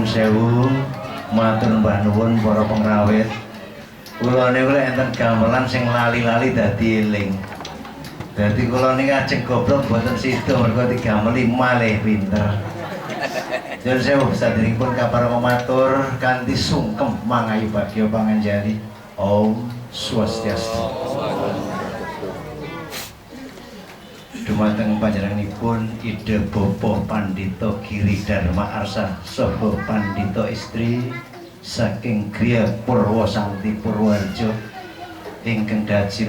Nyuwun sewu, matur mbah nuwun para pengrawit. Kula niku lek enten gamelan sing lali-lali dadi eling. Dadi kula niki ajeng goblok boten sida mergo digameli malih pinter. Nyuwun sewu saderengipun kapareng matur kanthi sungkem mangayu bagya panganjali. Om Swastiastu. Dumateng panjenenganipun Ida Bapa Pandhita Giri Dharma Arsa saha Pandhita istri saking Griya Purwasanti Purworejo ingkang daji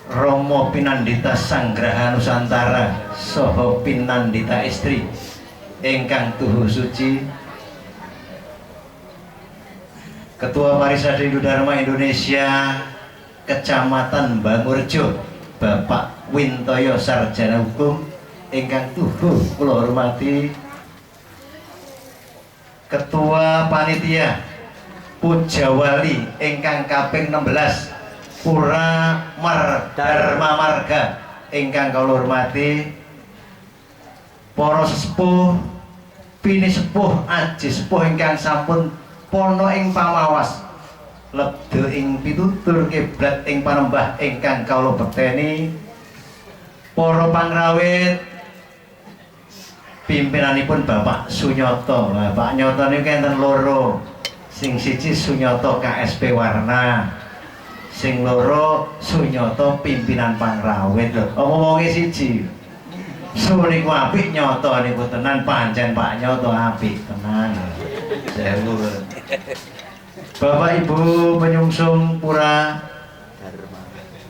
Romo Pinandita Sanggraha Nusantara saha Pinandita istri ingkang tuhu suci Ketua Parisade Hindu Dharma Indonesia Kecamatan Bangurjo Bapak Wintoyo Sarjana Hukum ingkang tuhu kula hormati Ketua Panitia Pujawali ingkang kaping 16 Pura Dharma Marga ingkang kula hormati para sesepuh pini sepuh aji sepuh ingkang sampun pono ing pamawas lebda ing pitutur kiblat ing panembah ingkang kawula bekteni para pangrawit pimpinanipun Bapak Sunyoto. Bapak Nyoto niku enten loro. Sing siji Sunyoto KSP Warna. Sing loro Sunyoto pimpinan pangrawit lho. Omonge siji. Su niku apik Nyoto niku tenan pancen Pak Nyoto apik tenan. Sewu. Bapak Ibu penyungsung Pura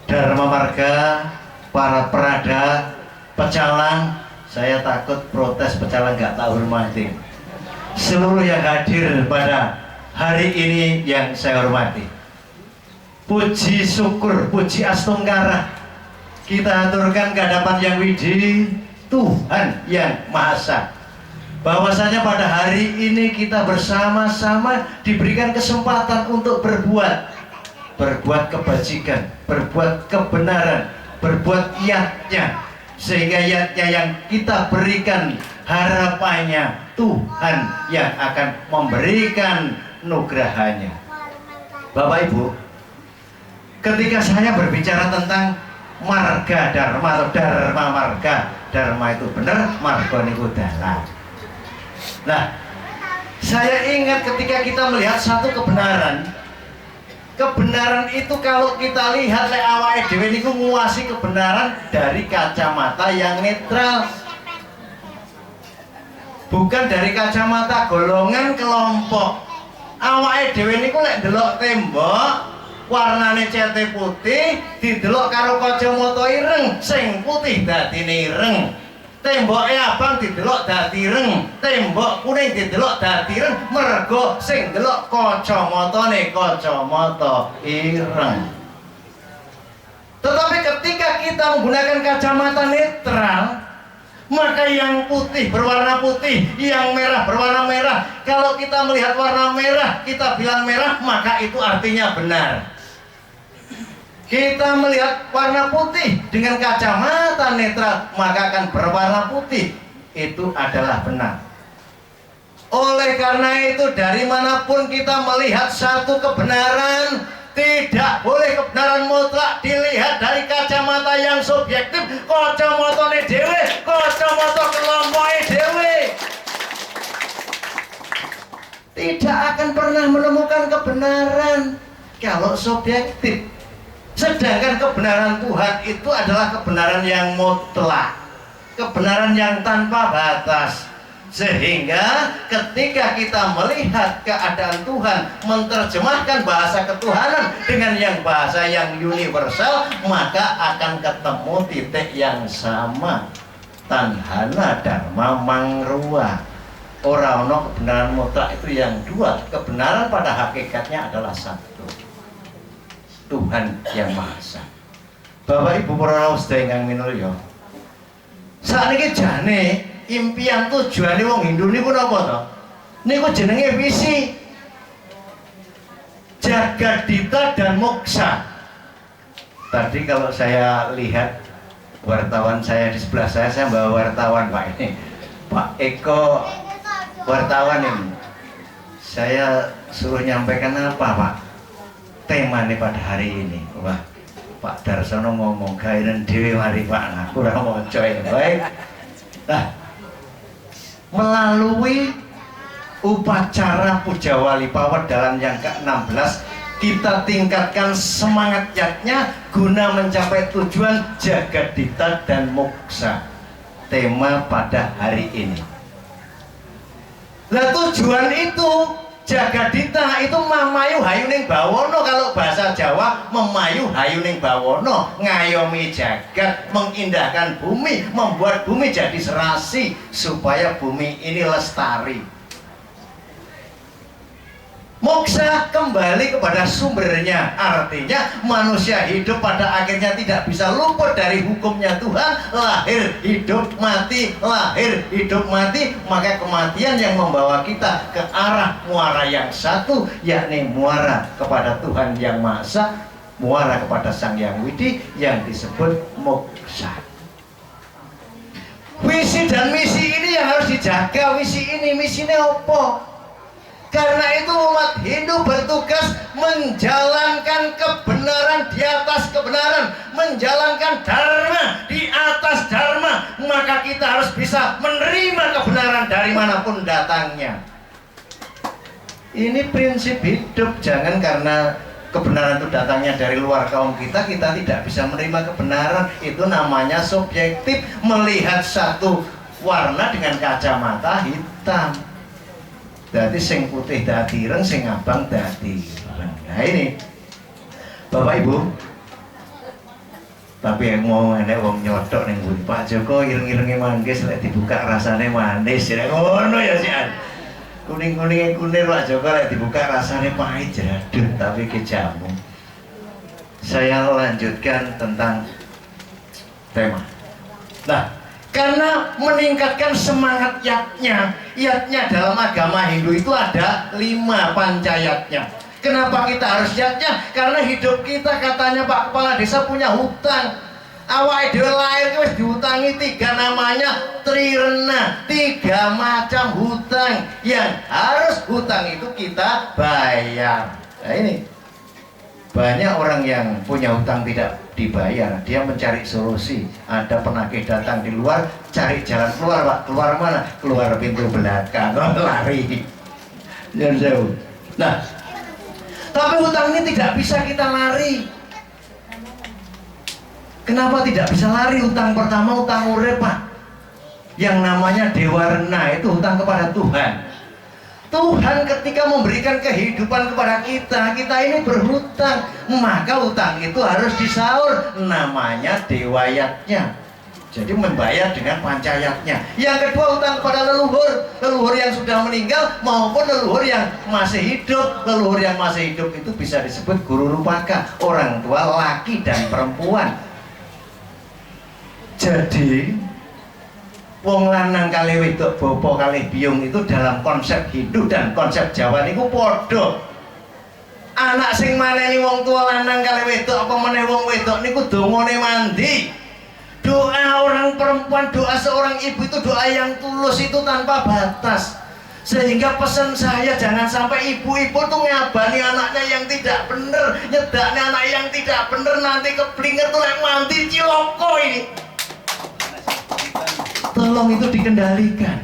Dharma Marga, para perada, pecalang, saya takut protes pecalang nggak tak hormati. Seluruh yang hadir pada hari ini yang saya hormati. Puji syukur, puji astungkara kita aturkan ke hadapan Yang Widi, Tuhan Yang Maha Esa. Bahwasanya pada hari ini kita bersama-sama diberikan kesempatan untuk berbuat kebajikan, berbuat kebenaran, berbuat yatnya, sehingga yatnya yang kita berikan harapannya Tuhan yang akan memberikan nugrahanya. Bapak Ibu, ketika saya berbicara tentang marga dharma atau dharma marga, dharma itu benar, marga niku dalan. Nah, saya ingat ketika kita melihat satu kebenaran itu kalau kita lihat lek awake dhewe niku nguwasi kebenaran dari kacamata yang netral, bukan dari kacamata golongan kelompok. Awake dhewe niku lek ndelok tembok warnane cete putih didelok karo kacamata ireng, sing putih dadine ireng. Temboknya abang didelok dadi ireng, tembok kuning didelok dadi ireng, mergo sing delok kacamatane kacamata ireng. Tetapi ketika kita menggunakan kacamata netral, maka yang putih berwarna putih, yang merah berwarna merah. Kalau kita melihat warna merah, kita bilang merah, maka itu artinya benar. Kita melihat warna putih dengan kacamata netral, maka akan berwarna putih. Itu adalah benar. Oleh karena itu, dari manapun kita melihat satu kebenaran, tidak boleh kebenaran mutlak dilihat dari kacamata yang subjektif, kacamatane dhewe, kacamata kelompoke dhewe. Tidak akan pernah menemukan kebenaran kalau subjektif. Sedangkan kebenaran Tuhan itu adalah kebenaran yang mutlak, kebenaran yang tanpa batas. Sehingga ketika kita melihat keadaan Tuhan, menerjemahkan bahasa ketuhanan dengan yang bahasa yang universal, maka akan ketemu titik yang sama. Tanhana Dharma Mangrua. Ora ono kebenaran mutlak itu yang dua. Kebenaran pada hakikatnya adalah satu, Tuhan yang Maha Esa. Bapak Ibu para sedaya ingkang minulya, sakniki jane impian tujuane wong Hindu niku napa to? Niku jenenge visi Jagadita dan Moksa. Tadi kalau saya lihat wartawan saya di sebelah saya bawa wartawan Pak ini. Pak Eko wartawan ini, saya suruh nyampaikan apa Pak temanya pada hari ini. Wah, Pak Darsono ngomong gairen dewe mari Pak, nah kurang moco ya. Baik. Nah, melalui upacara Puja Wali Pawedalan yang ke-16 kita tingkatkan semangatnya guna mencapai tujuan Jagadita dan Moksa. Tema pada hari ini. Lah tujuan itu Jagadita itu memayu hayuning bawono, kalau bahasa Jawa memayu hayuning bawono, ngayomi jagat, mengindahkan bumi, membuat bumi jadi serasi supaya bumi ini lestari. Moksa kembali kepada sumbernya, artinya manusia hidup pada akhirnya tidak bisa luput dari hukumnya Tuhan, lahir hidup mati, lahir hidup mati, maka kematian yang membawa kita ke arah muara yang satu, yakni muara kepada Tuhan yang Maha Esa, muara kepada Sang Hyang Widi yang disebut moksa. Visi dan misi ini yang harus dijaga. Misinya apa? Karena itu umat Hindu bertugas menjalankan kebenaran di atas kebenaran, menjalankan dharma di atas dharma. Maka kita harus bisa menerima kebenaran dari manapun datangnya. Ini prinsip hidup. Jangan karena kebenaran itu datangnya dari luar kaum kita tidak bisa menerima kebenaran. Itu namanya subjektif, melihat satu warna dengan kacamata hitam. Berarti sing putih dadi ireng, sing abang dadi. Nah ini Bapak Ibu, tapi yang mau enek wong nyodok ning nggone Pak Joko ireng-irenge manggis lek dibuka rasane manis. Ngono ya sih. Kuning-kuninge kunir Pak Joko lek dibuka rasane pahit jaduh tapi ke jamu. Saya lanjutkan tentang tema. Nah, karena meningkatkan semangat yatnya dalam agama Hindu itu ada 5 pancayatnya. Kenapa kita harus yatnya? Karena hidup kita, katanya Pak Kepala Desa, punya hutang. Awal dhewe lahir wis diutangi 3, namanya trirena, 3 macam hutang yang harus hutang itu kita bayar. Nah ini banyak orang yang punya hutang tidak dibayar, dia mencari solusi. Ada penagih datang di luar, cari jalan keluar Pak. Keluar mana? Keluar pintu belakang, lari. Jauh. Nah, tapi hutang ini tidak bisa kita lari. Kenapa tidak bisa lari? Hutang pertama hutang urip Pak, yang namanya Dewa Rena, itu hutang kepada Tuhan. Tuhan ketika memberikan kehidupan kepada kita ini berhutang, maka hutang itu harus disaur, namanya dewayatnya. Jadi membayar dengan pancayatnya. Yang kedua hutang kepada leluhur yang sudah meninggal maupun leluhur yang masih hidup. Leluhur yang masih hidup itu bisa disebut guru rupaka, orang tua laki dan perempuan. Jadi wong lanang kali wedok bopo kali biung itu dalam konsep Hindu dan konsep Jawa niku padha. Anak sing maneni wong tua lanang kali wedok apa meneh wong wedok niku dongane mandi. Doa orang perempuan, doa seorang ibu itu doa yang tulus, itu tanpa batas. Sehingga pesan saya, jangan sampai ibu-ibu tuh ngabani anaknya yang tidak bener, nyedaknya anak yang tidak bener, nanti keblinger tuh lek mandi ciloko ini. Tolong itu dikendalikan.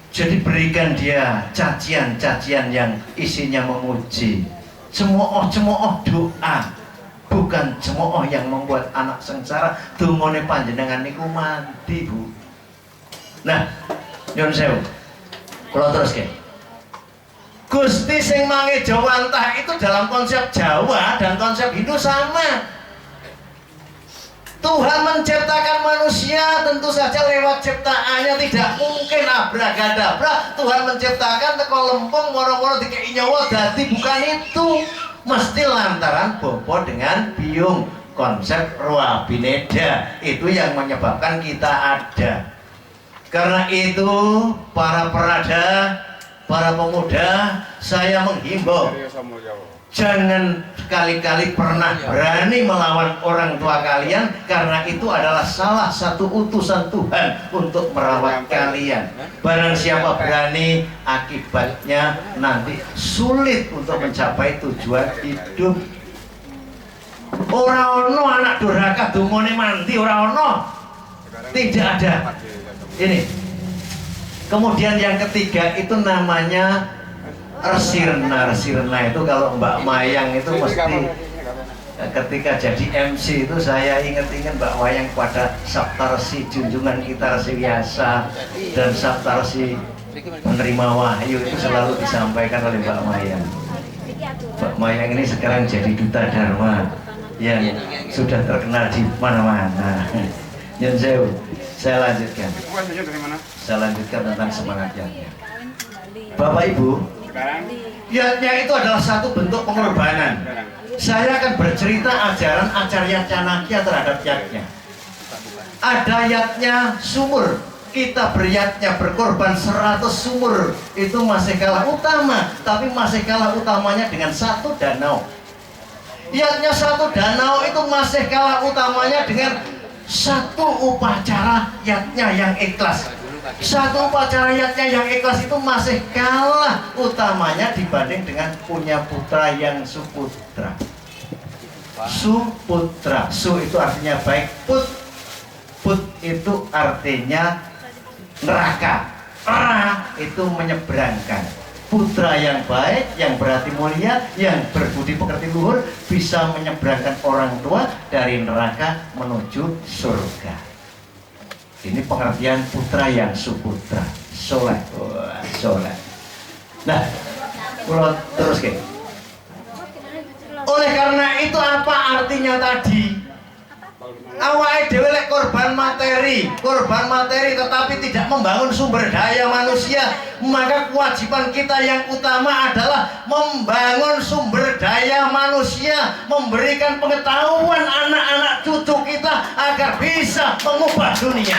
Jadi berikan dia cacian-cacian yang isinya memuji, cemooh-cemooh doa, bukan cemooh yang membuat anak sengsara. Dungone panjenengan niku mandi Bu. Nah, nyun sewu, kalau terus ke Gusti sing mange Jawantah itu dalam konsep Jawa dan konsep Hindu sama. Tuhan menciptakan manusia tentu saja lewat ciptaannya, tidak mungkin abragadabra. Tuhan menciptakan teko lempung moro-moro dikei nyawa dadi, bukan itu. Mesti lantaran bobo dengan biung, konsep roa bineda itu yang menyebabkan kita ada. Karena itu para perada, para pemuda, saya menghimbau Jangan kali-kali pernah berani melawan orang tua kalian, karena itu adalah salah satu utusan Tuhan untuk merawat kalian. Barang siapa berani, akibatnya nanti sulit untuk mencapai tujuan hidup. Ora ono anak durhaka dungone mandi, ora ono. Tidak ada. Ini. Kemudian yang ketiga itu namanya Resirna. Resirna itu kalau Mbak Mayang itu mesti ketika jadi MC itu saya ingat-ingat Mbak Mayang pada Saptarsi junjungan kita Resi Wiasa dan Saptarsi menerima wahyu itu selalu disampaikan oleh Mbak Mayang. Mbak Mayang ini sekarang jadi duta Dharma yang sudah terkenal di mana-mana. Saya lanjutkan. Saya lanjutkan tentang semangatnya. Bapak Ibu, yatnya itu adalah satu bentuk pengorbanan. Saya akan bercerita ajaran Acarya Chanakya terhadap yatnya. Ada yatnya sumur, kita beryatnya berkorban 100 sumur, itu masih kalah utama, tapi masih kalah utamanya dengan satu danau. Yatnya satu danau itu masih kalah utamanya dengan satu upacara yatnya yang ikhlas. Satu upacara yatnya yang ikhlas itu masih kalah utamanya dibanding dengan punya putra yang suputra. Suputra, su itu artinya baik, put itu artinya neraka, ra itu menyeberangkan. Putra yang baik, yang berarti mulia, yang berbudi pekerti luhur, bisa menyeberangkan orang tua dari neraka menuju surga. Ini pengertian putra yang suputra, soleh, soleh. Nah, terus ke. Oleh karena itu apa artinya tadi? Awake dhewe lek korban materi tetapi tidak membangun sumber daya manusia, maka kewajiban kita yang utama adalah membangun sumber daya manusia, memberikan pengetahuan anak-anak cucu kita agar bisa mengubah dunia.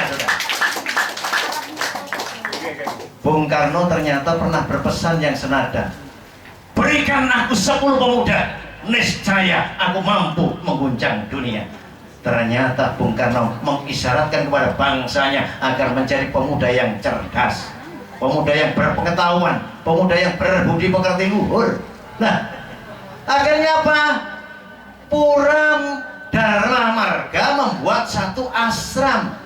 Bung Karno ternyata pernah berpesan yang senada. Berikan aku 10 pemuda, niscaya aku mampu mengguncang dunia. Ternyata Bung Karno mengisyaratkan kepada bangsanya agar menjadi pemuda yang cerdas, pemuda yang berpengetahuan, pemuda yang berbudi pekerti luhur. Nah, akhirnya apa? Puram Dharma Marga membuat satu ashram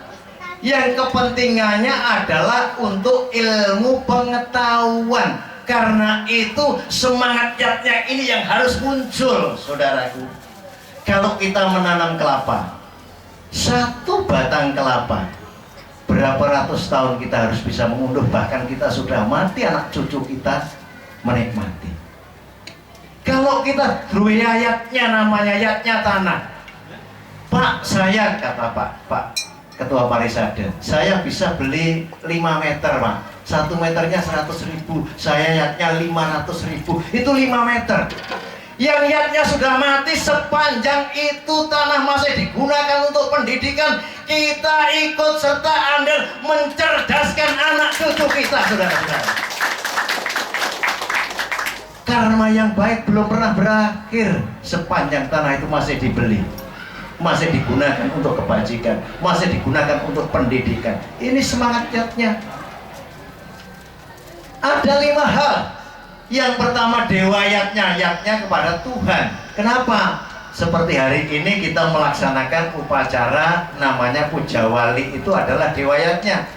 yang kepentingannya adalah untuk ilmu pengetahuan. Karena itu semangat yatnya ini yang harus muncul, saudaraku. Kalau kita menanam kelapa, satu batang kelapa, berapa ratus tahun kita harus bisa mengunduh, bahkan kita sudah mati, anak cucu kita menikmati. Kalau kita duwe yatnya, namanya yatnya tanah. Pak, saya kata Pak Ketua Parisade, saya bisa beli 5 meter Pak, 1 meternya 100.000, saya yatnya 500.000, itu 5 meter. Yang yatnya sudah mati, sepanjang itu tanah masih digunakan untuk pendidikan, kita ikut serta andil mencerdaskan anak cucu kita, saudara-saudara. Karma yang baik belum pernah berakhir sepanjang tanah itu masih dibeli, masih digunakan untuk kebajikan, masih digunakan untuk pendidikan. Ini semangat yatnya. Ada 5 hal. Yang pertama, dewa yatnya kepada Tuhan. Kenapa? Seperti hari ini kita melaksanakan upacara namanya Puja Wali, itu adalah dewa yatnya.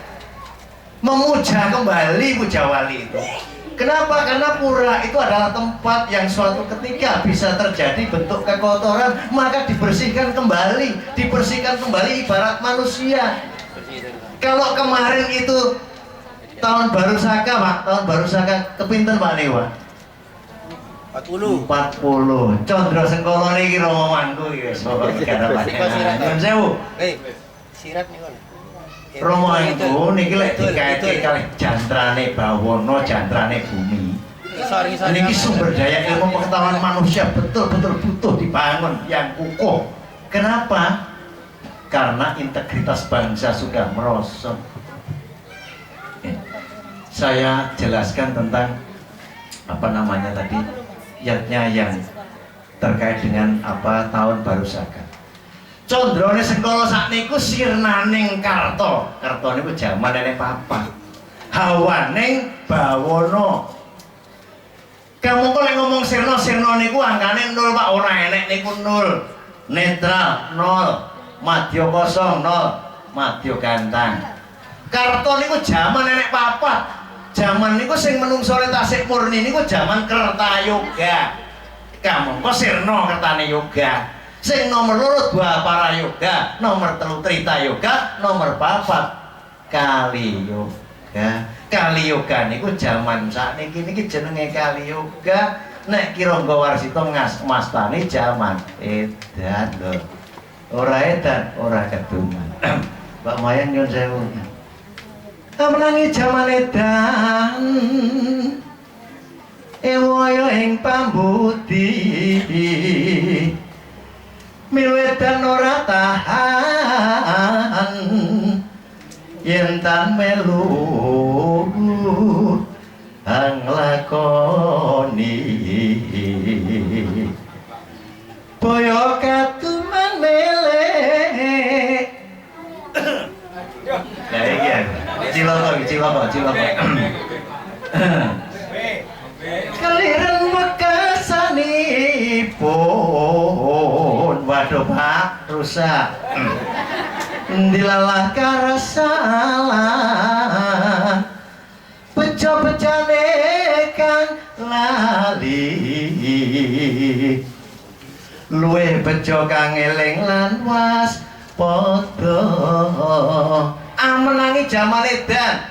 Memuja kembali Puja Wali itu. Kenapa? Karena pura itu adalah tempat yang suatu ketika bisa terjadi bentuk kekotoran, maka dibersihkan kembali ibarat manusia. Kalau kemarin itu tahun baru Saka, Pak, tahun baru Saka kepinten Pak Dewa? 40. Condro Sengkolo niki romonganku iki wis pokoke garapannya. Nyun sewu. Sirat niku. Romonganku niki lek dikaitke kalih jantrane bawana, jantrane bumi. Niki sumber daya ilmu pengetahuan manusia betul-betul butuh dibangun yang kukuh. Kenapa? Karena integritas bangsa sudah merosot. Saya jelaskan tentang apa namanya tadi, yang terkait dengan apa tahun baru Saka. Condrone sekala sakniku sirnaning karta. Karta niku jaman nenek papa. Hawaning bawana. Kamu kok lek ngomong sirna niku angkane 0 Pak, ora enek niku 0. Netral 0, madya kosong 0, madya gantang. Karta niku jaman nenek papa. Jaman niku sing menungso tasik murni niku jaman Kertayoga. Kamu kok sirna kertane yoga. Sing nomor 2 Dwapara Yoga, nomor 3 Trita Yoga, nomor 4 Kali Yoga. Kali Yoga niku jaman sakniki niki jenenge Kali Yoga. Nek Kirangga Warsita mastani jaman edan lho. Ora edan, ora keduman. Mbak Mayan nyun sewu. Menangi jaman edan. Ewaya ing pambudi. Milwedan ora tahan yen tan melu ang lakoni boyo katuman meleh. Ya iki ya. Ciloko. Keliren wekasanipun. Waduh Pak, rusak. Dilalah karasalah bejo-bejane kang lali luwih bejo kang eling lan waspada. Menangi jaman edan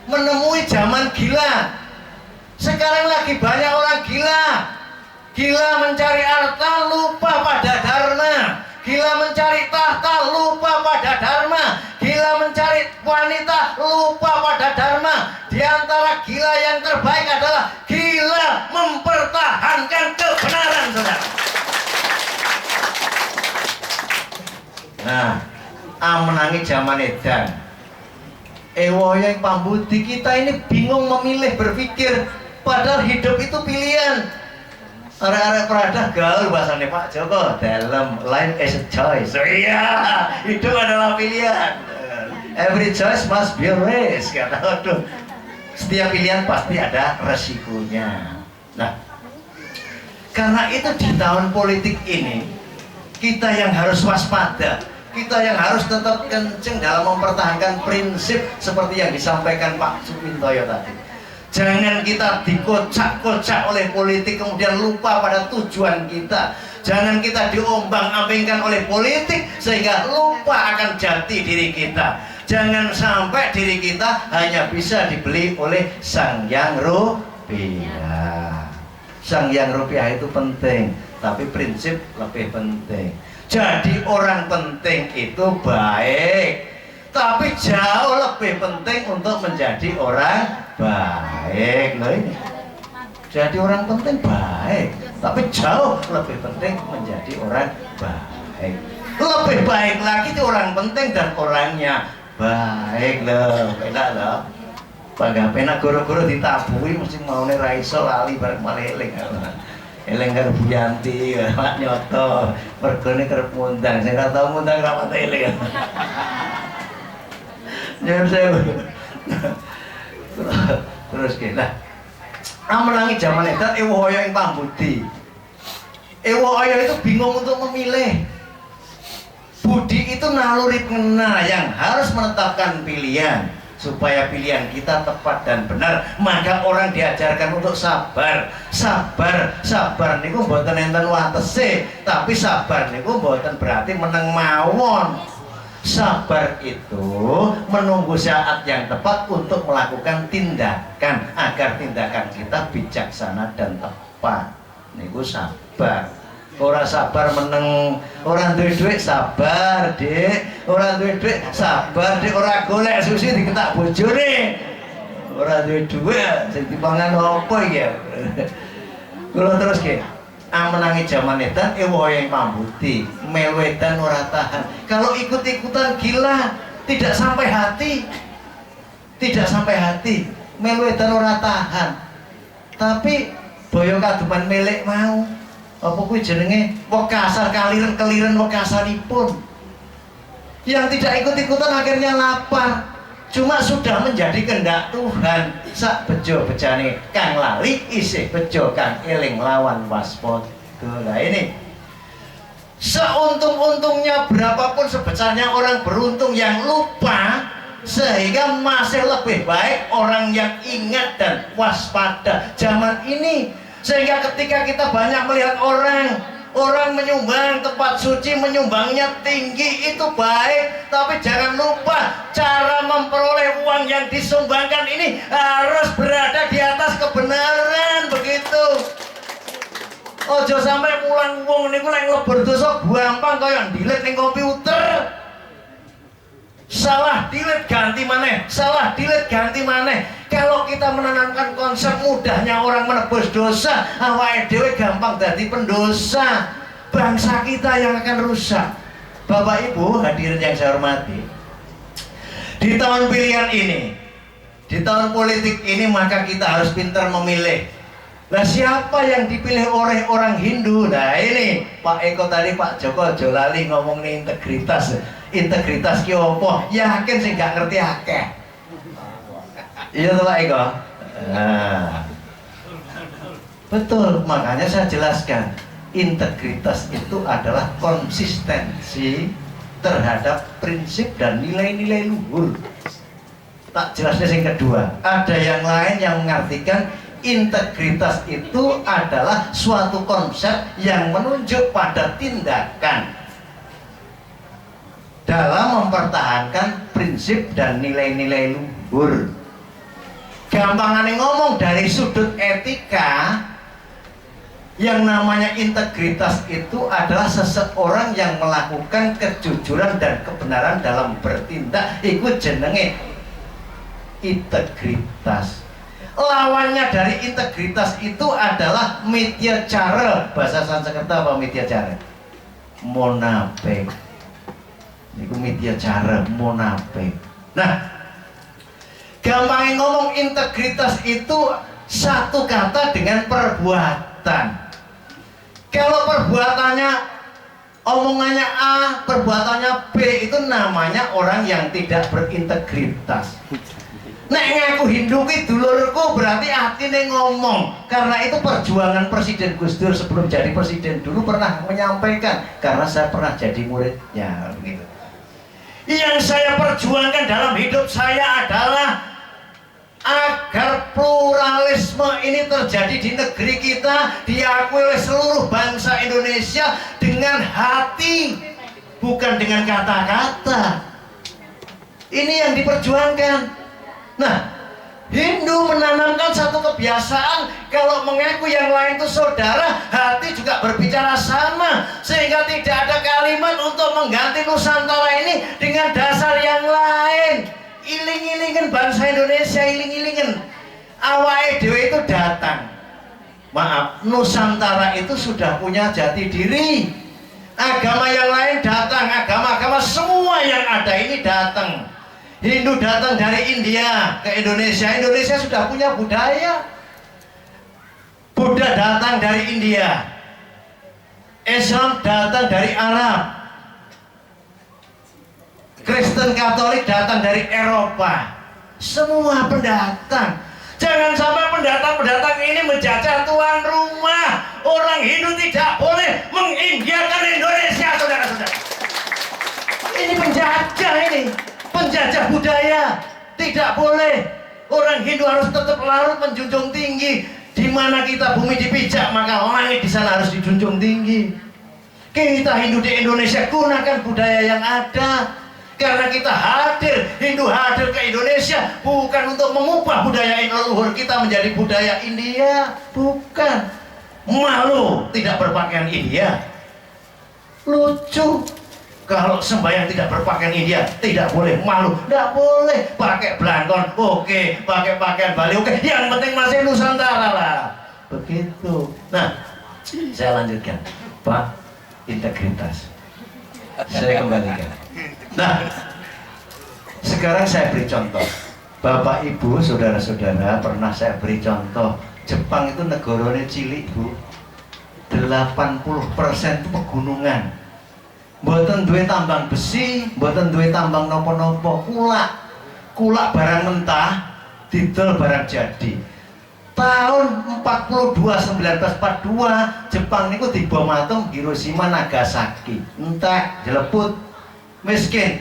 menemui zaman gila. Sekarang lagi banyak orang gila. Gila mencari harta, lupa pada dharma. Gila mencari tahta, lupa pada dharma. Gila mencari wanita, lupa pada dharma. Di antara gila yang terbaik adalah gila mempertahankan kebenaran, saudara. Nah, menangi zaman edan. Ewaya yang pambudi kita ini bingung memilih berpikir. Padahal hidup itu pilihan. Arek-arek Prada gaul bahasanya Pak Joko dalam life is a choice. Oh iya, hidup adalah pilihan. Every choice must be a risk. Kata aduh, setiap pilihan pasti ada resikonya. Nah, karena itu di tahun politik ini kita yang harus waspada, kita yang harus tetap kenceng dalam mempertahankan prinsip seperti yang disampaikan Pak Sumintoyo tadi. Jangan kita dikocak-kocak oleh politik kemudian lupa pada tujuan kita. Jangan kita diombang-ambingkan oleh politik sehingga lupa akan jati diri kita. Jangan sampai diri kita hanya bisa dibeli oleh sang yang rupiah. Sang yang rupiah itu penting, tapi prinsip lebih penting. Jadi orang penting itu baik, tapi jauh lebih penting untuk menjadi orang baik. Loh ini jadi orang penting baik, tapi jauh lebih penting menjadi orang baik. Lebih baik lagi itu orang penting dan orangnya baik loh. Enak loh. Bangga penak guru-guru ditabui mesti mau nih raiso lali bareng maleling. Eling karo Bu Yanti, Pak Nyoto, mergone kerep ngundang, sing ora tau ngundang rapat eling. Nyuwun sewu. Terus kita menangi zaman edan ewaya ing pambudi. Ewaya itu bingung untuk memilih. Budi itu naluri ngena yang harus menetapkan pilihan supaya pilihan kita tepat dan benar. Maka orang diajarkan untuk sabar. Sabar niku mboten enten watese, tapi sabar niku mboten berarti meneng mawon. Sabar itu menunggu saat yang tepat untuk melakukan tindakan agar tindakan kita bijaksana dan tepat. Niku sabar. Orang sabar meneng, orang duwe duit sabar, Dik. Orang duwe duit sabar, Dik. Ora golek susi diketak bojone. Ora duwe duit sing dipangan apa iki ya. Kula terus nggih. Menangi zaman edan ewaya ing pambudi, melu edan ora tahan. Kalau ikut-ikutan gila, tidak sampai hati. Tidak sampai hati. Melu edan ora tahan. Tapi boyo kaduman milik mau. Apa kuwi jenenge wekasar kaliren-keliren wekasanipun. Yang tidak ikut-ikutan akhirnya lapar. Cuma sudah menjadi kehendak Tuhan. Sak bejo bejane kang lali isih bejo kang eling lawan waspada. Lah ini seuntung-untungnya berapapun sebesarnya orang beruntung yang lupa, sehingga masih lebih baik orang yang ingat dan waspada zaman ini. Sehingga ketika kita banyak melihat orang menyumbang tempat suci, menyumbangnya tinggi, itu baik, tapi jangan lupa cara memperoleh uang yang disumbangkan ini harus berada di atas kebenaran, begitu. Ojo sampai pulang wong niku lek nglebur dosa gampang kaya ndilit ning komputer. Salah dilit ganti maneh, salah dilit ganti maneh. Kalau kita menanamkan konsep mudahnya orang menebus dosa, awake dhewe gampang dadi pendosa. Bangsa kita yang akan rusak. Bapak Ibu hadirin yang saya hormati, di tahun pilihan ini, di tahun politik ini, maka kita harus pintar memilih. Nah, siapa yang dipilih oleh orang Hindu? Nah ini Pak Eko tadi, Pak Joko Jolali ngomong nih integritas. Integritas ki opo? Yakin sih gak ngerti akeh. Iya tuh Pak Eko. Nah, betul, makanya saya jelaskan, integritas itu adalah konsistensi terhadap prinsip dan nilai-nilai luhur. Tak jelasnya yang kedua, ada yang lain yang mengartikan integritas itu adalah suatu konsep yang menunjuk pada tindakan dalam mempertahankan prinsip dan nilai-nilai luhur. Gampangannya ngomong dari sudut etika, yang namanya integritas itu adalah seseorang yang melakukan kejujuran dan kebenaran dalam bertindak. Itu jenenge integritas. Lawannya dari integritas itu adalah mityacara. Bahasa Sanskerta apa mityacara? Monapek. Itu mityacara, monapek. Nah, gampangnya ngomong integritas itu satu kata dengan perbuatan. Kalau perbuatannya, omongannya A, perbuatannya B, itu namanya orang yang tidak berintegritas. Nek ngaku Hindu ki dulurku, berarti atine ngomong. Karena itu perjuangan Presiden Gus Dur sebelum jadi presiden dulu pernah menyampaikan, karena saya pernah jadi muridnya gitu. Yang saya perjuangkan dalam hidup saya adalah agar pluralisme ini terjadi di negeri kita, diakui oleh seluruh bangsa Indonesia dengan hati, bukan dengan kata-kata. Ini yang diperjuangkan. Nah, Hindu menanamkan satu kebiasaan, kalau mengaku yang lain itu saudara, hati juga berbicara sama, sehingga tidak ada kalimat untuk mengganti Nusantara ini dengan dasar yang lain. Iling-ilingen bangsa Indonesia, iling-ilingen awake dhewe itu datang. Maaf, Nusantara itu sudah punya jati diri. Agama yang lain datang, agama-agama semua yang ada ini datang. Hindu datang dari India ke Indonesia, Indonesia sudah punya budaya. Buddha datang dari India, Islam datang dari Arab, Kristen Katolik datang dari Eropa. Semua pendatang. Jangan sampai pendatang-pendatang ini menjajah tuan rumah. Orang Hindu tidak boleh mengindiakan Indonesia, saudara-saudara. Ini penjajah ini. Penjajah budaya, tidak boleh. Orang Hindu harus tetap larut menjunjung tinggi. Di mana kita bumi dipijak, maka langit di sana harus dijunjung tinggi. Kita Hindu di Indonesia gunakan budaya yang ada. Karena kita hadir, Hindu hadir ke Indonesia bukan untuk mengubah budaya leluhur kita menjadi budaya India, bukan. Malu tidak berpakaian India, lucu. Kalau sembahyang tidak berpakaian India, tidak boleh, malu, tidak boleh. Pakai belangkon, oke. Pakai pakaian Bali, oke. Yang penting masih Nusantara lah. Begitu. Nah, saya lanjutkan. Pak, integritas. Saya kembalikan. Nah, sekarang saya beri contoh. Bapak, Ibu, saudara-saudara, pernah saya beri contoh Jepang itu negaranya cilik Bu, 80% itu pegunungan. Mboten duwe tambang besi, mboten duwe tambang nopo-nopo, kulak barang mentah, didol barang jadi. Tahun 1942 Jepang niku dibom atom Hiroshima Nagasaki. Entek, jeleput, miskin.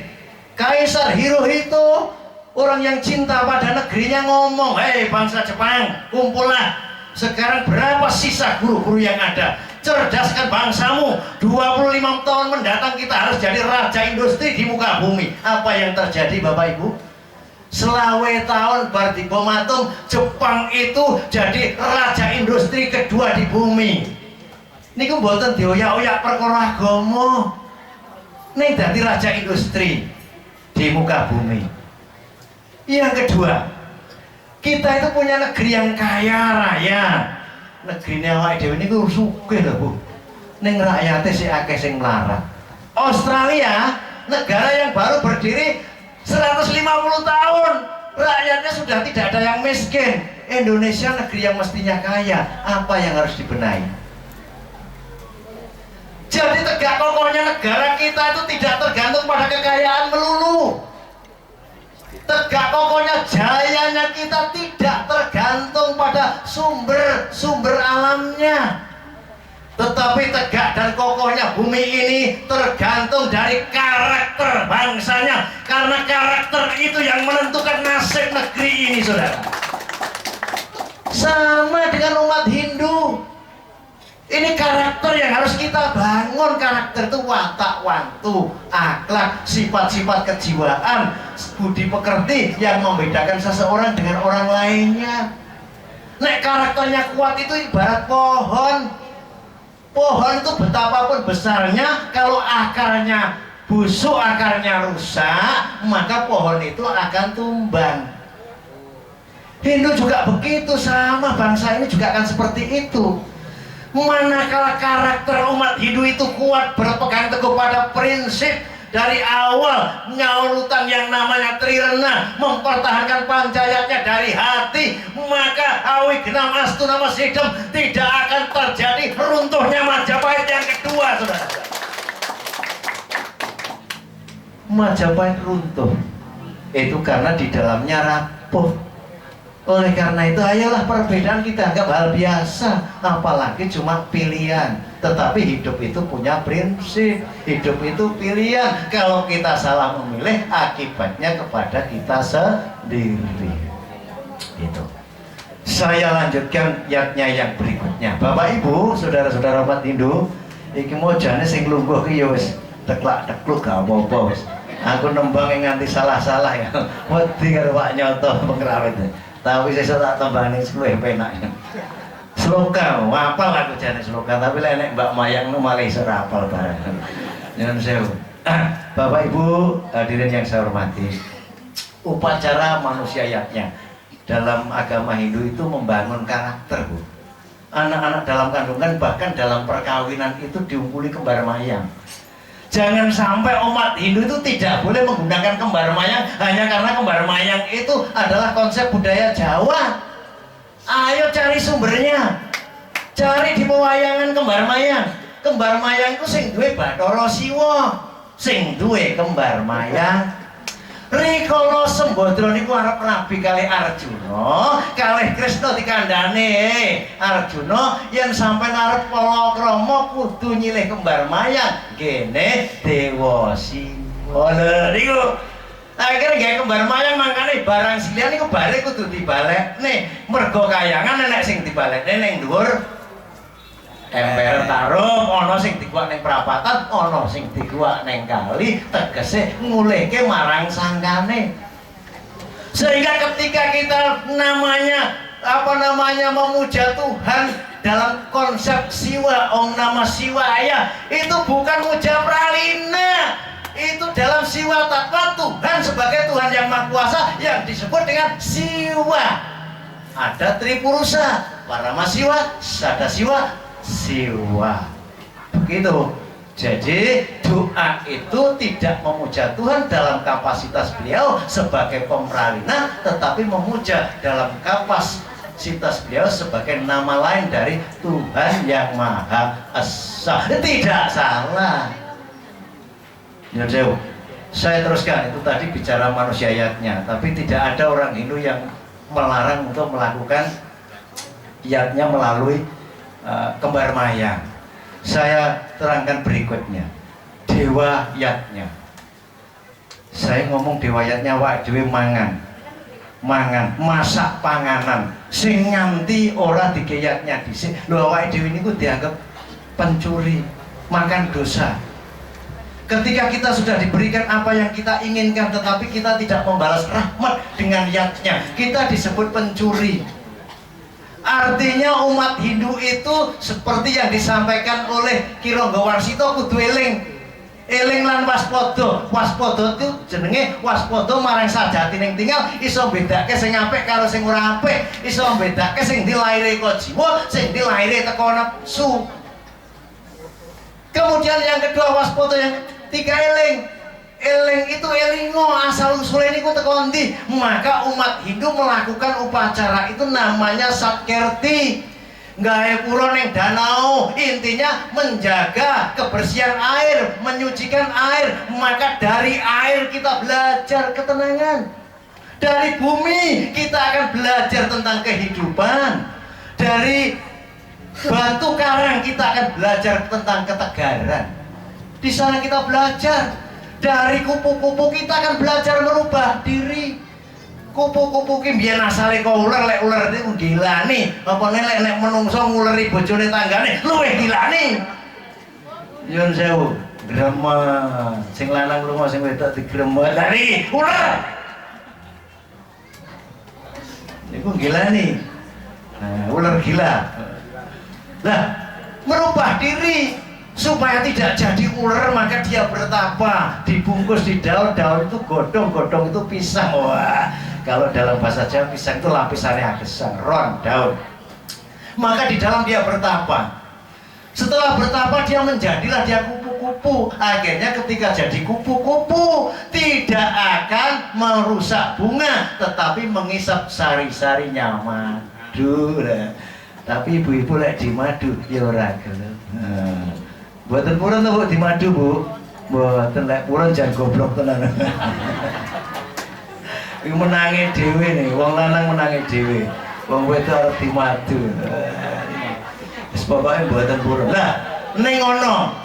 Kaisar Hirohito, orang yang cinta pada negerinya, ngomong, "Hei bangsa Jepang, kumpullah. Sekarang berapa sisa guru-guru yang ada? Cerdaskan bangsamu. 25 tahun mendatang kita harus jadi raja industri di muka bumi." Apa yang terjadi Bapak Ibu? Selawe tahun bar di bom atom, Jepang itu jadi raja industri kedua di bumi. Niku mboten dioyak-oyak perkara agama. Ning dadi raja industri di muka bumi. Yang kedua, kita itu punya negeri yang kaya raya. Negeri awake dhewe niku sugih lho Bu. Ning rakyate sik akeh sing melarat. Australia, negara yang baru berdiri 150 tahun, rakyatnya sudah tidak ada yang miskin. Indonesia negeri yang mestinya kaya, apa yang harus dibenahi? Jadi tegak kokohnya negara kita itu tidak tergantung pada kekayaan melulu. Tegak kokohnya jayanya kita tidak tergantung pada sumber alamnya, tetapi tegak dan kokohnya bumi ini tergantung dari karakter bangsanya, karena karakter itu yang menentukan nasib negeri ini, saudara. Sama dengan umat Hindu, ini karakter yang harus kita bangun. Karakter itu watak wantu, akhlak, sifat-sifat kejiwaan, budi pekerti yang membedakan seseorang dengan orang lainnya. Nek karakternya kuat itu ibarat pohon. Pohon itu betapapun besarnya, kalau akarnya busuk, akarnya rusak, maka pohon itu akan tumbang. Hindu juga begitu, sama bangsa ini juga akan seperti itu. Manakala karakter umat Hindu itu kuat, berpegang teguh pada prinsip dari awal, ngaulutan yang namanya Trirena, mempertahankan pancayatnya dari hati, maka awi genam astu nama sidem, tidak akan terjadi runtuhnya Majapahit yang kedua, saudara. Majapahit runtuh itu karena di dalamnya rapuh. Oleh karena itu, ayolah perbedaan kita anggap hal biasa, apalagi cuma pilihan. Tetapi hidup itu punya prinsip, hidup itu pilihan. Kalau kita salah memilih, akibatnya kepada kita sendiri. Itu. Saya lanjutkan ayatnya yang berikutnya. Bapak Ibu, saudara-saudara umat Hindu, iki mau jane sing lungguh ki ya wis teklak-tekluk gak apa-apa wis. Aku nembang nganti salah-salah ya. Wedi karo Pak Nyoto pengrawit. Tapi saya tak tambah ning luwih penak. Sloka, apal aku jane sloka, tapi lek Mbak Mayang nu malah iso apal bareng. Nyuwun sewu. Bapak Ibu hadirin yang saya hormati, upacara manusia ayatnya dalam agama Hindu itu membangun karakter, Bu. Anak-anak dalam kandungan, bahkan dalam perkawinan itu diungkuli kembar mayang. Jangan sampai umat Hindu itu tidak boleh menggunakan kembar mayang hanya karena kembar mayang itu adalah konsep budaya Jawa. Ayo cari sumbernya, cari di pewayangan kembar mayang. Kembar mayang itu sing duwe Bathara Siwa, sing duwe kembar mayang. Rikala Sembadra niku arep nabi kalih Arjuna, kalih Krisna dikandhane, Arjuna yen sampeyan arep palakrama kudu nyilih kembar mayang kene Dewa Siwa. Lha niku akhirnya gawe kembar mayang, mangkane barang silian niku balik kudu dibalekne. Mergo kayangan nek sing dibalekne ning dhuwur ember taruh, ono sing dikuak neng perapatan, ono sing dikuak neng kali, tegese ngulehke marang sangkane. Sehingga ketika kita memuja Tuhan dalam konsep Siwa, Om Namah Siwaya, itu bukan muja pralina. Itu dalam Siwa Tattva Tuhan sebagai Tuhan yang Maha Kuasa yang disebut dengan Siwa. Ada Tripurusa, Paramasiwa, Sadasiwa, Siwa. Begitu. Jadi doa itu tidak memuja Tuhan dalam kapasitas beliau sebagai pemralina, tetapi memuja dalam kapasitas beliau sebagai nama lain dari Tuhan yang Maha Esa. Tidak salah. Ya, saya teruskan, itu tadi bicara manusia-yatnya, tapi tidak ada orang Hindu yang melarang untuk melakukan yatnya melalui kembar mayang. Saya terangkan berikutnya, dewa yatnya. Saya ngomong dewa yatnya awake dhewe mangan, masak panganan sing nganti ora digeyatnya dhisik. Lho awake dhewe niku dianggap pencuri, makan dosa. Ketika kita sudah diberikan apa yang kita inginkan tetapi kita tidak membalas rahmat dengan yatnya, kita disebut pencuri. Artinya umat Hindu itu seperti yang disampaikan oleh Ki Rangga Warsita, kudu eling lan waspada. Waspada itu jenenge waspada marang sajatining tinggal, iso bedake sing apik karo sing ora apik, iso bedake sing dilaire kok jiwa, sing dilaire teko nafsu. Kemudian yang kedua waspada, yang ketiga eling. Eling itu elingo, asal usulnya ini teko ndi. Maka umat Hindu melakukan upacara itu namanya Satkerti. Gawe pura ning danau, intinya menjaga kebersihan air, menyucikan air. Maka dari air kita belajar ketenangan. Dari bumi kita akan belajar tentang kehidupan. Dari batu karang kita akan belajar tentang ketegaran. Di sana kita belajar. Dari kupu-kupu kita akan belajar merubah diri. Kupu-kupu ki mbiyen asale kok ular, lek ular niku gilani, apa nek menungso nguleri bojone tanggane luwih gilani. Nyun sewu, grema sing lanang lunga sing wedok digrema dari ular. Niku gilani. Nah, ular gila. Lah, merubah diri supaya tidak jadi ular, maka dia bertapa, dibungkus di daun itu godong itu pisang. Wah, kalau dalam bahasa Jawa pisang itu lapisannya agesan, ron, daun. Maka di dalam dia bertapa. Setelah bertapa dia menjadilah dia kupu-kupu. Akhirnya ketika jadi kupu-kupu tidak akan merusak bunga, tetapi mengisap sari-sarinya madu. Tapi ibu-ibu lek di madu ya ora gelem. Buatan purun tuh di madu bu, buatan lek purun jangan goblok tenan. Ini menangi dewe nih, wong lanang menangi dewe, wong wedok harus di madu. Pokoknya buatan purun. Nah, neng ono,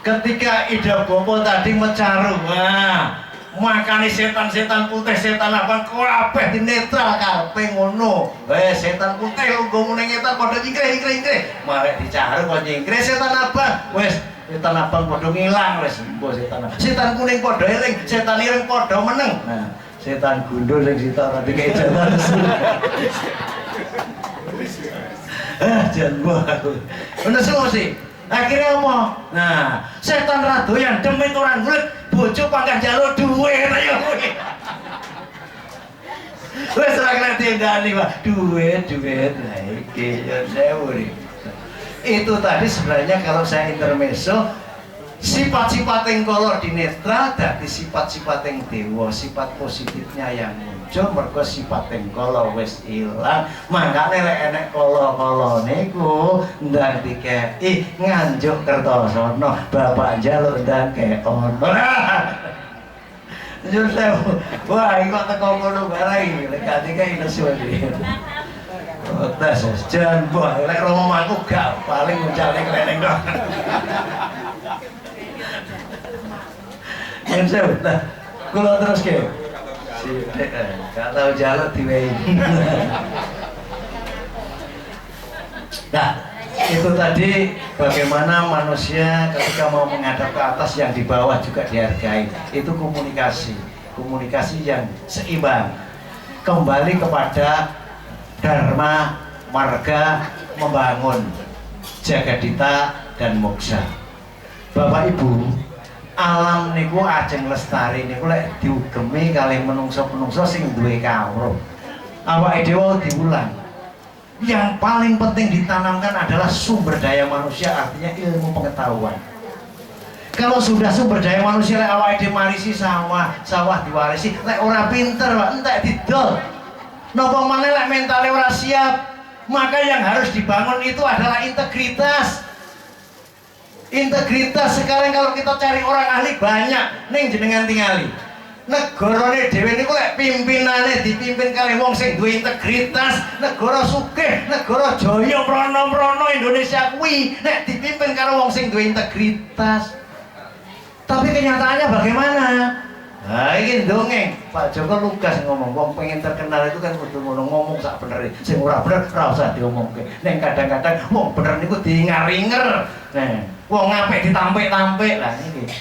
ketika Ida Bopo tadi mecaru, wah, makani setan-setan putih, setan abang kabeh dinetral kabeh ngono. Setan putih lu ngomong ning ngetan padha nyingkrih. Marek dicaru kok nyingkrih setan abang. Wis setan abang padha ngilang wis. Mbok setan. Setan kuning padha eling, setan ireng padha meneng. Nah, setan gundul sing sitok ora dikek jalan. Jan gua. Ono sih. Akhirnya apa? Nah, setan rado yang demit orang kulit, bojo pangkat jalur duwe ayo. Wes ora kena tindani, Pak. Duit. Lah iki ya sewu. Itu tadi sebenarnya kalau saya intermezzo, sifat-sifat yang kolor di netra dari sifat-sifat yang dewa, sifat positifnya yang muncul mergo sifat yang kolor wis ilang. Makanya lek enek kolo-kolo niku ndang dikei nganjuk Kertosono, bapak njaluk ndang keono. Njur sewu. Wah, iki kok teko ngono bareng lek dikei nesu iki. Tes jan mbah lek romo aku gak paling nguncalne kleneng kok. Yang saya nah, kalau terus ke gak tahu jalan diwehi. Nah, itu tadi bagaimana manusia ketika mau menghadap ke atas yang di bawah juga dihargai. Itu komunikasi yang seimbang. Kembali kepada dharma, marga, membangun Jagadita dan Moksa. Bapak Ibu, alam niku ajeng lestari niku lek diugemi kalih menungso-menungso sing duwe kawruh. Awake dhewe diulang. Yang paling penting ditanamkan adalah sumber daya manusia, artinya ilmu pengetahuan. Kalau sudah sumber daya manusia lek awake dhewe marisi sawah diwarisi, lek ora pinter entek didol. Napa maneh lek mentale ora siap. Maka yang harus dibangun itu adalah integritas. Integritas sekarang kalau kita cari orang ahli banyak ning jenengan tingali. Negarane dhewe niku lek pimpinane dipimpin kali wong sing duwe integritas, negara sugih, negara jaya prana-prana Indonesia kuwi nek dipimpin karo wong sing duwe integritas. Tapi kenyataannya bagaimana? Nah, ini dongeng. Pak Joko Lugas ngomong, wong pengen terkenal itu kan kudu ngomong sak bener. Sing ora bener ora usah diomongke. Ning kadang-kadang wong bener niku diingar-ingar. Nah, wong apik ditampik-tampik lah niki.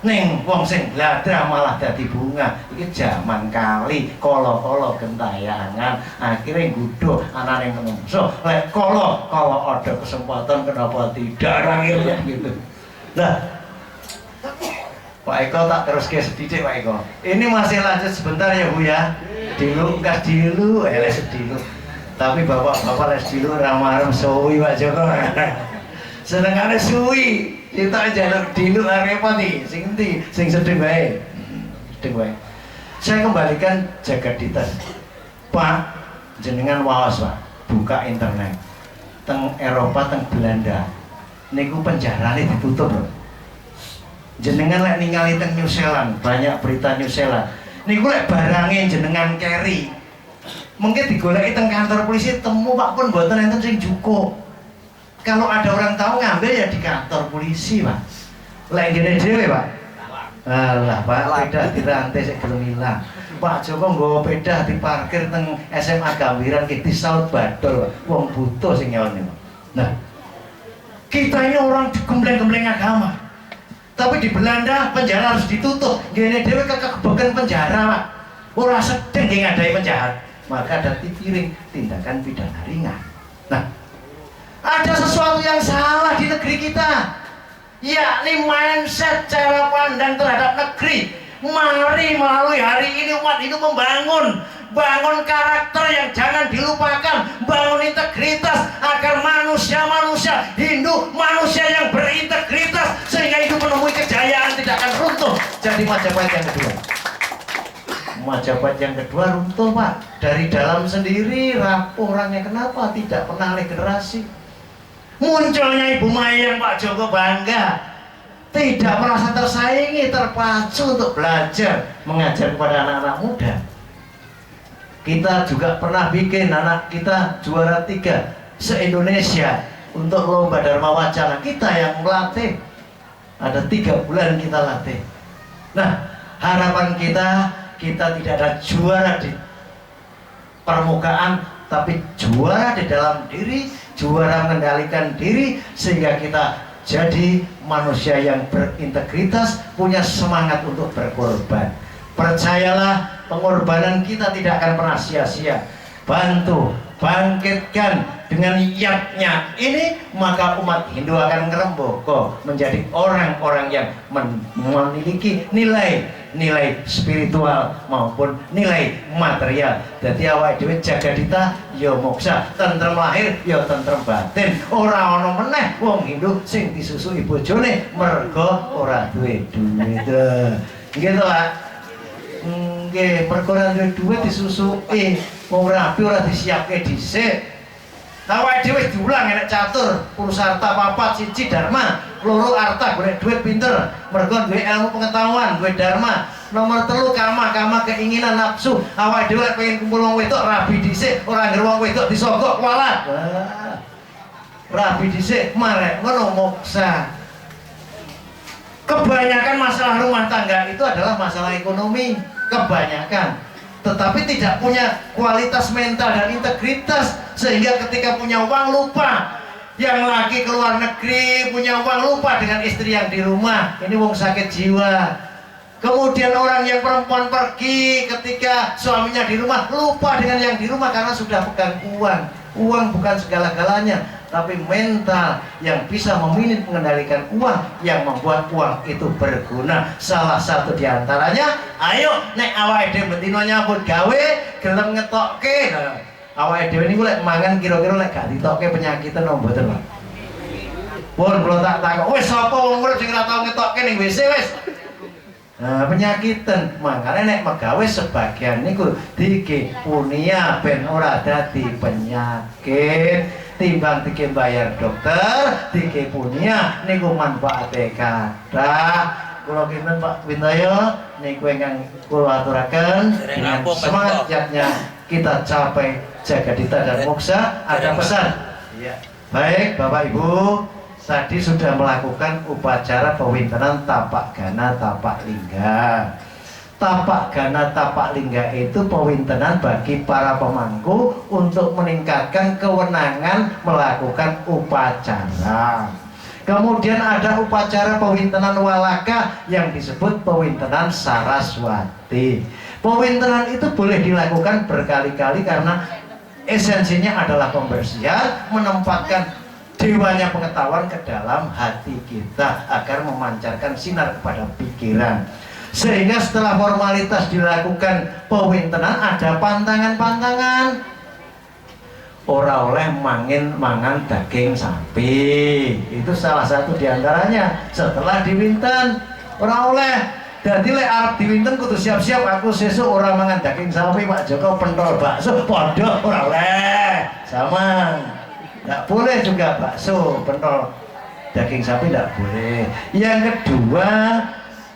Ning wong sing bladra malah dadi bunga. Iki jaman kali kala-kala gentayangan. Akhirnya nggodho anane menungso. Lek kala ada kesempatan kenapa tidak akhirnya gitu. Nah, Pak Eko tak terus ke sedikit Pak Eko. Ini masih lanjut sebentar ya Bu ya. Dilu kas dilu, les dilu. Tapi bapak-bapak les dilu ramarem suwi Pak Joko. Senengane suwi. Kita jalur dilu repot nih. Sing endi? Sing sedeng wae. Sedeng wae. Saya kembalikan Jagadita. Pak, jenengan waos Pak, buka internet. Teng Eropa, teng Belanda. Niku penjarane ditutup loh. Jenengan lek ningali teng New Zealand, banyak berita New Zealand. Niku lek barange jenengan carry. Mungkin digoleki teng kantor polisi temu Pak pun mboten enten sing cukup. Kalau ada orang tahu ngambil ya di kantor polisi, Pak. Lek ngene dhewe, Pak. Alah, Pak, pedah dirantai sik gelem ilang. Pak Joko nggawa pedah diparkir teng SMA Gambiran ki disaut badol, Pak. Wong butuh sing nyawone, Pak. Nah, kita ini orang gembleng-gembleng agama. Tapi di Belanda penjara harus ditutup. Gini dewe kekebekan penjara Pak. Ora sedeng nggih ngadai penjahat. Maka ada piring tindakan pidana ringan. Nah, ada sesuatu yang salah di negeri kita. Yakni mindset cara pandang terhadap negeri. Mari melalui hari ini umat itu bangun karakter yang jangan dilupakan, bangun integritas agar manusia Hindu, manusia yang berintegritas sehingga hidup menemui kejayaan tidak akan runtuh. Jadi Majapahit yang kedua. Majapahit yang kedua runtuh Pak, dari dalam sendiri rapuh orangnya. Kenapa? Tidak pernah regenerasi. Munculnya Ibu Mayang Pak Joko bangga, tidak merasa tersaingi, terpacu untuk belajar mengajar kepada anak-anak muda. Kita juga pernah bikin anak kita juara 3 se-Indonesia untuk lomba Dharma Wacana. Kita yang melatih, ada 3 bulan kita latih. Nah, harapan kita tidak ada juara di permukaan, tapi juara di dalam diri, juara mengendalikan diri, sehingga kita jadi manusia yang berintegritas, punya semangat untuk berkorban. Percayalah, pengorbanan kita tidak akan pernah sia-sia. Bantu, bangkitkan dengan niatnya ini, maka umat Hindu akan ngerembaka menjadi orang-orang yang memiliki nilai spiritual maupun nilai material. Jadi awake dhewe Jagadita ya moksa, tentrem lahir ya tentrem batin. Ora ana meneh wong Hindu sing disusui bojone mergo ora duwe duit. Gitu Pak. Nggih, mergo ora duwe duit disusuki, wong rabi ora disiapke dhisik. Awake dhewe diulang enek catur, Purusarta papat, siji Dharma, loro arta golek duit pinter, mergo duwe ilmu pengetahuan, duwe Dharma. Nomor 3 kama keinginan nafsu. Awake dhewe pengen kumpul wong wedok rabi dhisik, ora ngger wong wedok disogok kualat. Rabi dhisik marek ngono moksa. Kebanyakan masalah rumah tangga itu adalah masalah ekonomi, kebanyakan, tetapi tidak punya kualitas mental dan integritas, sehingga ketika punya uang lupa. Yang laki ke luar negeri punya uang lupa dengan istri yang di rumah. Ini wong sakit jiwa. Kemudian orang yang perempuan pergi ketika suaminya di rumah, lupa dengan yang di rumah karena sudah pegang uang. Uang bukan segala-galanya, tapi mental yang bisa memilih mengendalikan uang yang membuat uang itu berguna. Salah satu diantaranya, ayo nek awake dhewe bentino nyambut gawe gelem ngetokke. Awake dhewe niku lek mangan kira-kira lek gak ditokke penyakitan opo mboten, Pak? Pun kula tak takok, wis sapa wong urip sing ora tau ngetokke ning WC wis? Nah, penyakitan makanya nek megawe sebagian niku dike punia ben ora dadi penyakit timbang dike bayar dokter dike punia niku manfaate kathah. Kula kinten Pak Wintoyo niku ingkang kula aturaken dengan semangat jatnya kita capai jagadita dan moksa. Ada pesan? Iya. Baik Bapak Ibu, tadi sudah melakukan upacara pewintenan tapak gana tapak lingga. Tapak gana tapak lingga itu pewintenan bagi para pemangku untuk meningkatkan kewenangan melakukan upacara. Kemudian ada upacara pewintenan walaka yang disebut pewintenan saraswati. Pewintenan itu boleh dilakukan berkali-kali karena esensinya adalah pembersihan, menempatkan dewanya pengetahuan ke dalam hati kita agar memancarkan sinar kepada pikiran. Sehingga setelah formalitas dilakukan pewintenan ada pantangan-pantangan. Ora oleh mangan daging sapi. Itu salah satu diantaranya. Setelah diwinten ora oleh. Jadi lek arep diwinten kudu siap-siap aku sesuk ora mangan daging sapi Pak Joko pentol bakso padha ora oleh. Sama. Tidak boleh juga bakso pentol daging sapi tidak boleh. Yang kedua,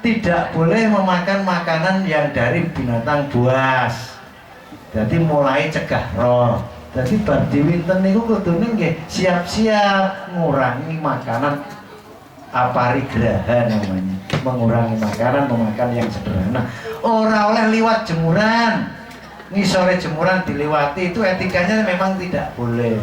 tidak boleh memakan makanan yang dari binatang buas. Jadi mulai cegah roh. Jadi bar diwinten niku kudune nggih siap-siap ngurangi makanan aparigraha namanya. Mengurangi makanan, memakan yang sederhana. Ora oleh liwat jemuran. Ngisore jemuran dilewati itu etikanya memang tidak boleh.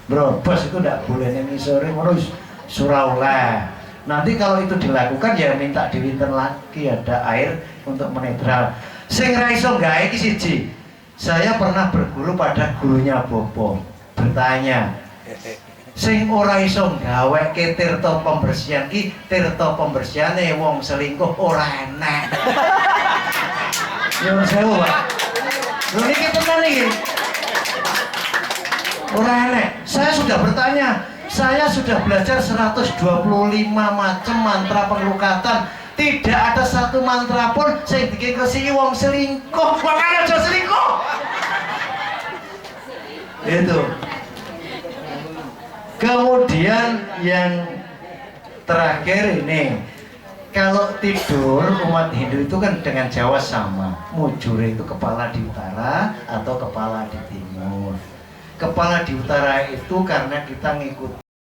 Brobos itu tidak boleh ngisore terus suraulah. Nanti kalau itu dilakukan ya minta diwinten lagi ada air untuk menetral. Sing ra iso gawe iki siji. Saya pernah berguru pada gurunya Bopo, bertanya, sing ora iso gaweke tirta pembersihan ki, tirta pembersihane wong selingkuh ora enak. Nyuwun sewu, Pak. Lho niki tenan iki. Ora enak. Saya sudah bertanya, saya sudah belajar 125 macam mantra penglukatan. Tidak ada satu mantra pun saya dikasih wong selingkuh. Makanya aja selingkuh. Itu. Kemudian yang terakhir ini, kalau tidur umat Hindu itu kan dengan Jawa sama. Mujure itu kepala di utara atau kepala di timur. Kepala di utara itu karena kita ngikuti